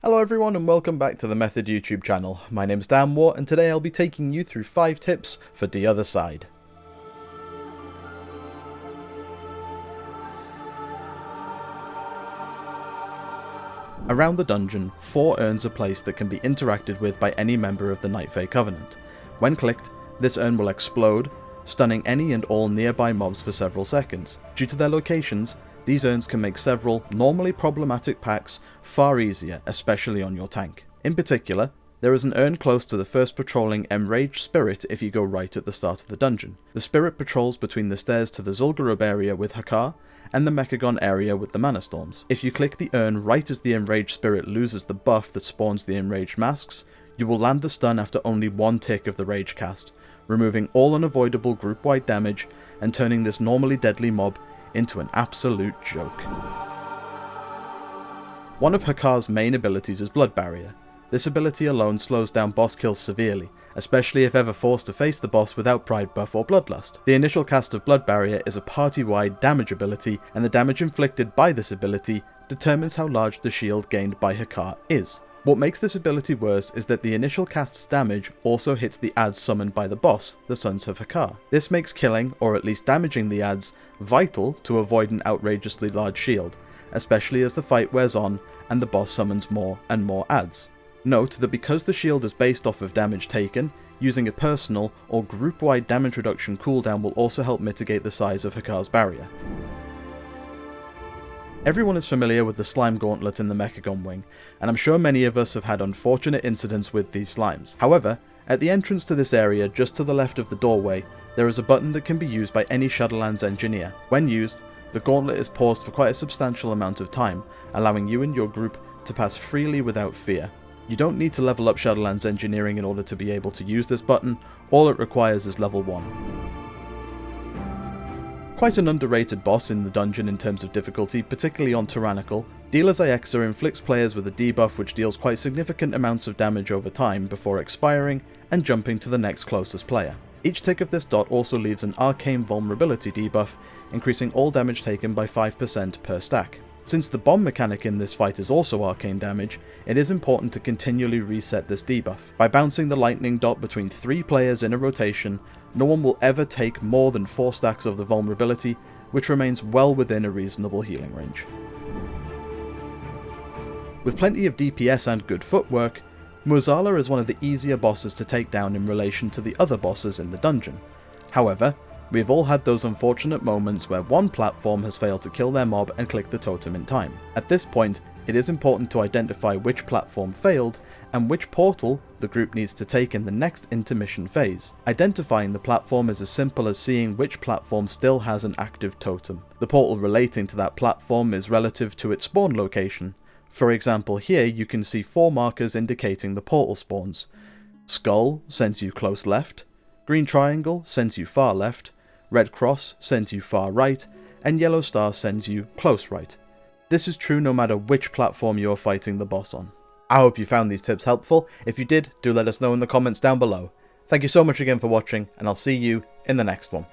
Hello everyone and welcome back to the Method YouTube channel. My name's Dan Watt and today I'll be taking you through 5 tips for the other side. Around the dungeon, 4 urns are placed that can be interacted with by any member of the Night Fae Covenant. When clicked, this urn will explode, stunning any and all nearby mobs for several seconds. Due to their locations, these urns can make several normally problematic packs far easier, especially on your tank. In particular, there is an urn close to the first patrolling Enraged Spirit if you go right at the start of the dungeon. The spirit patrols between the stairs to the Zul'Gurub area with Hakar, and the Mechagon area with the Mana Storms. If you click the urn right as the Enraged Spirit loses the buff that spawns the Enraged Masks, you will land the stun after only 1 tick of the Rage cast, removing all unavoidable group-wide damage and turning this normally deadly mob into an absolute joke. One of Hakar's main abilities is Blood Barrier. This ability alone slows down boss kills severely, especially if ever forced to face the boss without Pride buff or Bloodlust. The initial cast of Blood Barrier is a party-wide damage ability, and the damage inflicted by this ability determines how large the shield gained by Hakar is. What makes this ability worse is that the initial cast's damage also hits the adds summoned by the boss, the Sons of Hakar. This makes killing, or at least damaging the adds, vital to avoid an outrageously large shield, especially as the fight wears on and the boss summons more and more adds. Note that because the shield is based off of damage taken, using a personal or group-wide damage reduction cooldown will also help mitigate the size of Hakar's barrier. Everyone is familiar with the slime gauntlet in the Mechagon wing, and I'm sure many of us have had unfortunate incidents with these slimes. However, at the entrance to this area, just to the left of the doorway, there is a button that can be used by any Shadowlands engineer. When used, the gauntlet is paused for quite a substantial amount of time, allowing you and your group to pass freely without fear. You don't need to level up Shadowlands engineering in order to be able to use this button, all it requires is level 1. Quite an underrated boss in the dungeon in terms of difficulty, particularly on Tyrannical, Dealer's Aixa inflicts players with a debuff which deals quite significant amounts of damage over time before expiring and jumping to the next closest player. Each tick of this dot also leaves an arcane vulnerability debuff, increasing all damage taken by 5% per stack. Since the bomb mechanic in this fight is also arcane damage, it is important to continually reset this debuff. By bouncing the lightning dot between 3 players in a rotation, no one will ever take more than 4 stacks of the vulnerability, which remains well within a reasonable healing range. With plenty of DPS and good footwork, Mozala is one of the easier bosses to take down in relation to the other bosses in the dungeon. However, we've all had those unfortunate moments where one platform has failed to kill their mob and click the totem in time. At this point, it is important to identify which platform failed and which portal the group needs to take in the next intermission phase. Identifying the platform is as simple as seeing which platform still has an active totem. The portal relating to that platform is relative to its spawn location. For example, here you can see 4 markers indicating the portal spawns. Skull sends you close left, green triangle sends you far left, red cross sends you far right, and yellow star sends you close right. This is true no matter which platform you are fighting the boss on. I hope you found these tips helpful. If you did, do let us know in the comments down below. Thank you so much again for watching, and I'll see you in the next one.